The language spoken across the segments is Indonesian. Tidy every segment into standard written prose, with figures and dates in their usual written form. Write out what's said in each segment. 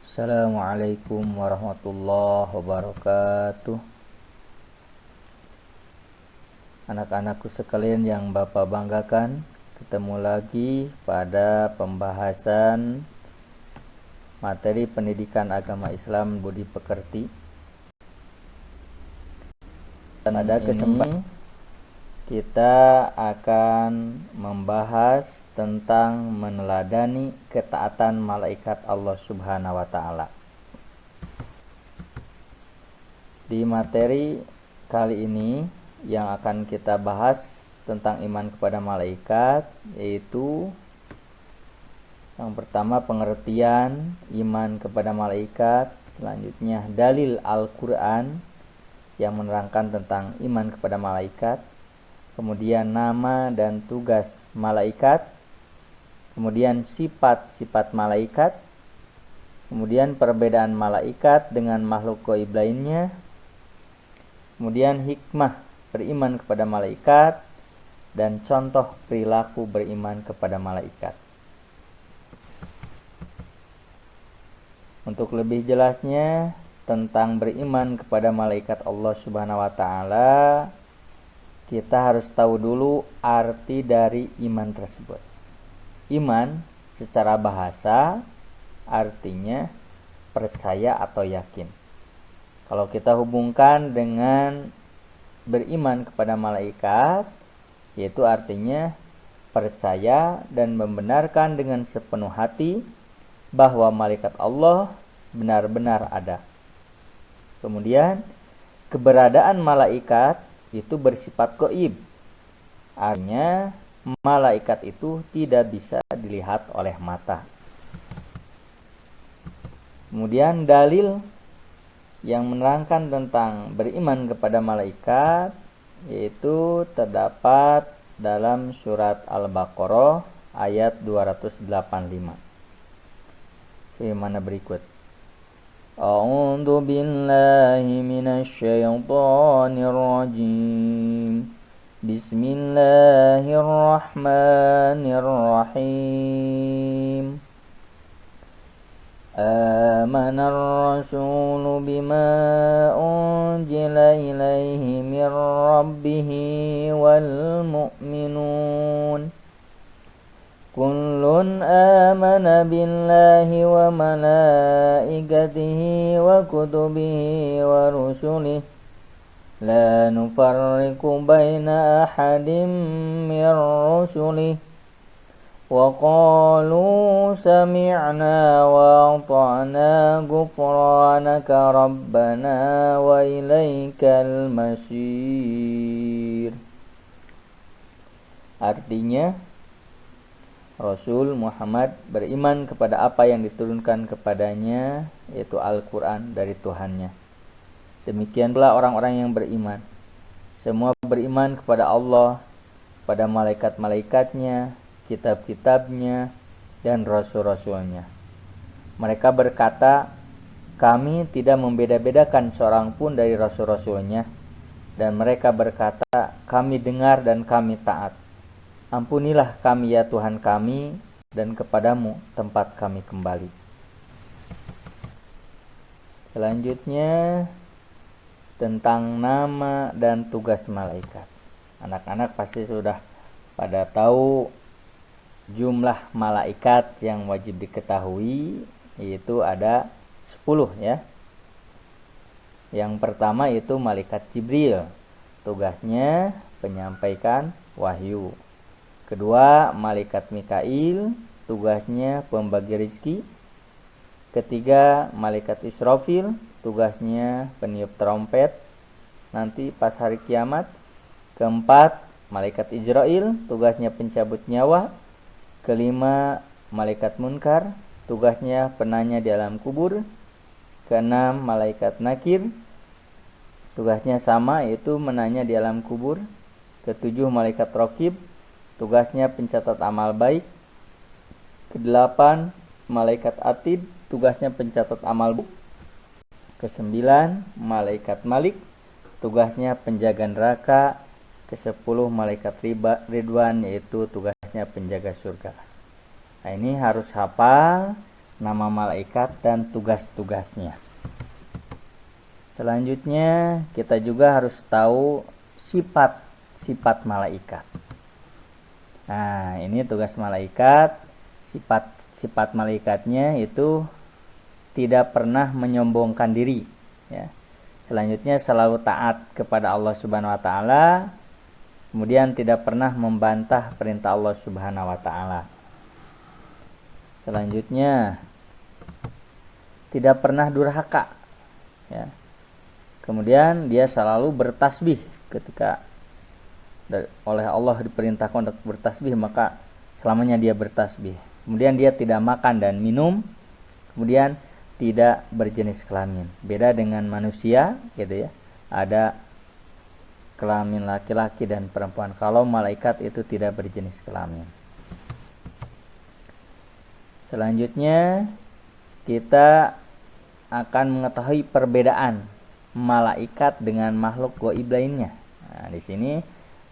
Assalamualaikum warahmatullahi wabarakatuh. Anak-anakku sekalian yang Bapak banggakan, ketemu lagi pada pembahasan materi pendidikan agama Islam budi pekerti. Dan pada kesempatan kita akan membahas tentang meneladani ketaatan malaikat Allah Subhanahu wa taala. Di materi kali ini yang akan kita bahas tentang iman kepada malaikat, yaitu yang pertama pengertian iman kepada malaikat, selanjutnya dalil Al-Quran yang menerangkan tentang iman kepada malaikat, kemudian nama dan tugas malaikat, kemudian sifat-sifat malaikat, kemudian perbedaan malaikat dengan makhluk gaib lainnya, kemudian hikmah beriman kepada malaikat, dan contoh perilaku beriman kepada malaikat. Untuk lebih jelasnya tentang beriman kepada malaikat Allah Subhanahu wa taala, kita harus tahu dulu arti dari iman tersebut. Iman secara bahasa artinya percaya atau yakin. Kalau kita hubungkan dengan beriman kepada malaikat, yaitu artinya percaya dan membenarkan dengan sepenuh hati bahwa malaikat Allah benar-benar ada. Kemudian keberadaan malaikat itu bersifat gaib. Artinya malaikat itu tidak bisa dilihat oleh mata. Kemudian dalil yang menerangkan tentang beriman kepada malaikat yaitu terdapat dalam surat Al-Baqarah ayat 285. Bagaimana berikut? A'udzu billahi minasy syaithanir rajim. Bismillahirrahmanirrahim. Amanar rasulu bima unzila ilaihi mir rabbih wal mu'minun. Kullun amana billahi wa malaikatihi wa kutubihi wa rusulihi la nufarriqu baina ahadin mir rusulihi wa qalu sami'na wa ata'na ghufranaka rabbana wa ilaikal masir. Artinya, Rasul Muhammad beriman kepada apa yang diturunkan kepadanya, yaitu Al-Quran dari Tuhannya. Demikian pula orang-orang yang beriman. Semua beriman kepada Allah, pada malaikat-malaikatnya, kitab-kitabnya, dan rasul-rasulnya. Mereka berkata, kami tidak membeda-bedakan seorang pun dari rasul-rasulnya. Dan mereka berkata, kami dengar dan kami taat. Ampunilah kami ya Tuhan kami, dan kepadamu tempat kami kembali. Selanjutnya tentang nama dan tugas malaikat. Anak-anak pasti sudah pada tahu jumlah malaikat yang wajib diketahui, yaitu ada 10 ya. Yang pertama itu malaikat Jibril, tugasnya penyampaikan wahyu. Kedua, malaikat Mikail, tugasnya pembagi rezeki. Ketiga, malaikat Israfil, tugasnya peniup trompet nanti pas hari kiamat. Keempat, malaikat Israil, tugasnya pencabut nyawa. Kelima, malaikat Munkar, tugasnya penanya di alam kubur. Keenam, malaikat Nakir, tugasnya sama, yaitu menanya di alam kubur. Ketujuh, malaikat Raqib, tugasnya pencatat amal baik. Kedelapan, malaikat Atid, tugasnya pencatat amal buruk. Kesembilan, malaikat Malik, tugasnya penjaga neraka. Kesepuluh, malaikat Ridwan, yaitu tugasnya penjaga surga. Nah, ini harus hafal nama malaikat dan tugas-tugasnya. Selanjutnya kita juga harus tahu sifat-sifat malaikat. Nah, ini tugas malaikat. Sifat malaikatnya itu tidak pernah menyombongkan diri, ya. Selanjutnya selalu taat kepada Allah Subhanahu wa taala. Kemudian tidak pernah membantah perintah Allah Subhanahu wa taala. Selanjutnya tidak pernah durhaka, ya. Kemudian dia selalu bertasbih ketika oleh Allah diperintahkan untuk bertasbih, maka selamanya dia bertasbih. Kemudian dia tidak makan dan minum, kemudian tidak berjenis kelamin. Beda dengan manusia, gitu ya. Ada kelamin laki-laki dan perempuan. Kalau malaikat itu tidak berjenis kelamin. Selanjutnya kita akan mengetahui perbedaan malaikat dengan makhluk gaib lainnya. Nah, di sini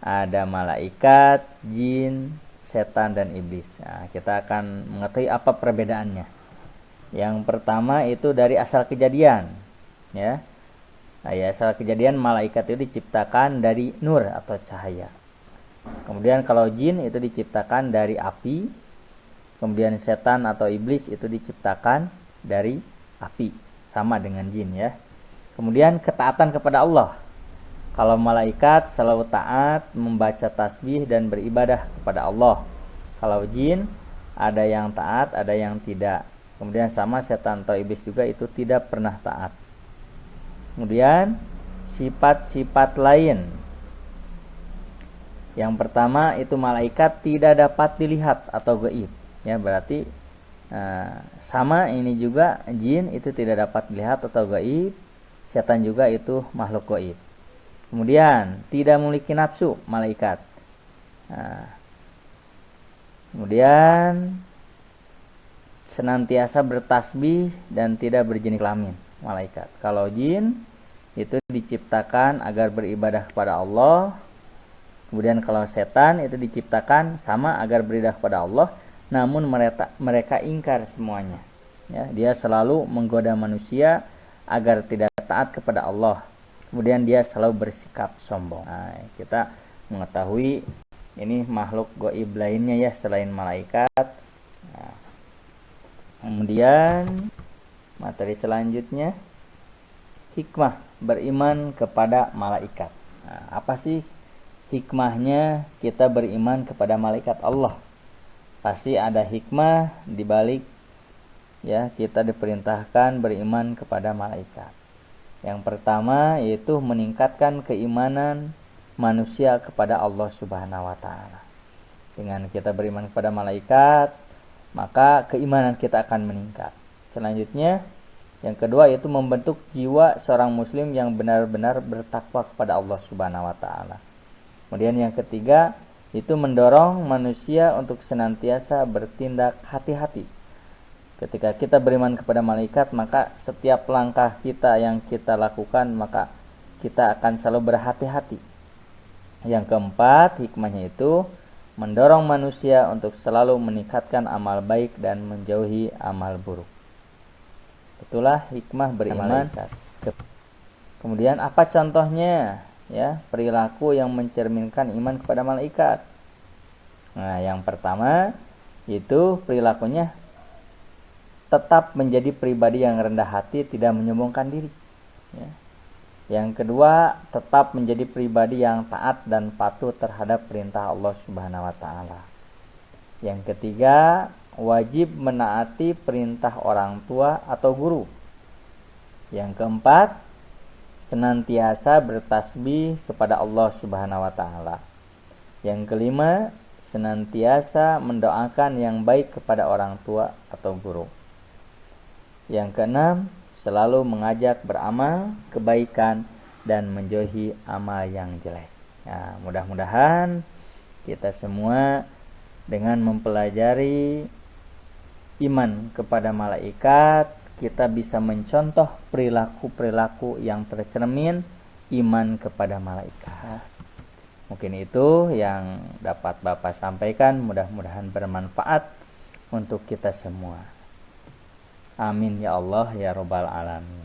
ada malaikat, jin, setan dan iblis. Nah, kita akan mengetahui apa perbedaannya. Yang pertama itu dari asal kejadian, ya. Nah, asal kejadian malaikat itu diciptakan dari nur atau cahaya. Kemudian kalau jin itu diciptakan dari api. Kemudian setan atau iblis itu diciptakan dari api, sama dengan jin, ya. Kemudian ketaatan kepada Allah. Kalau malaikat selalu taat membaca tasbih dan beribadah kepada Allah. Kalau jin ada yang taat, ada yang tidak. Kemudian sama setan atau iblis juga itu tidak pernah taat. Kemudian sifat-sifat lain. Yang pertama itu malaikat tidak dapat dilihat atau gaib, ya, berarti sama ini juga jin itu tidak dapat dilihat atau gaib. Setan juga itu makhluk gaib. Kemudian tidak memiliki nafsu malaikat. Kemudian senantiasa bertasbih dan tidak berjenis kelamin malaikat. Kalau jin itu diciptakan agar beribadah kepada Allah. Kemudian kalau setan itu diciptakan sama agar beribadah kepada Allah, namun mereka ingkar semuanya, ya. Dia selalu menggoda manusia agar tidak taat kepada Allah. Kemudian dia selalu bersikap sombong. Nah, kita mengetahui ini makhluk gaib lainnya, ya, selain malaikat. Nah, kemudian materi selanjutnya, hikmah beriman kepada malaikat. Nah, apa sih hikmahnya kita beriman kepada malaikat Allah? Pasti ada hikmah di balik, ya, kita diperintahkan beriman kepada malaikat. Yang pertama yaitu meningkatkan keimanan manusia kepada Allah Subhanahu wa taala. Dengan kita beriman kepada malaikat, maka keimanan kita akan meningkat. Selanjutnya, yang kedua yaitu membentuk jiwa seorang muslim yang benar-benar bertakwa kepada Allah Subhanahu wa taala. Kemudian yang ketiga itu mendorong manusia untuk senantiasa bertindak hati-hati. Ketika kita beriman kepada malaikat, maka setiap langkah kita yang kita lakukan, maka kita akan selalu berhati-hati. Yang keempat, hikmahnya itu mendorong manusia untuk selalu meningkatkan amal baik dan menjauhi amal buruk. Itulah hikmah beriman. Kemudian apa contohnya, ya, perilaku yang mencerminkan iman kepada malaikat? Nah, yang pertama itu perilakunya tetap menjadi pribadi yang rendah hati, tidak menyombongkan diri, ya. Yang kedua, tetap menjadi pribadi yang taat dan patuh terhadap perintah Allah Subhanahu wa taala. Yang ketiga, wajib menaati perintah orang tua atau guru. Yang keempat, senantiasa bertasbih kepada Allah Subhanahu wa taala. Yang kelima, senantiasa mendoakan yang baik kepada orang tua atau guru. Yang keenam, selalu mengajak beramal kebaikan dan menjauhi amal yang jelek. Nah, mudah-mudahan kita semua dengan mempelajari iman kepada malaikat, kita bisa mencontoh perilaku-perilaku yang tercermin iman kepada malaikat. Mungkin itu yang dapat Bapak sampaikan, mudah-mudahan bermanfaat untuk kita semua. Amin ya Allah ya Rabbal Alamin.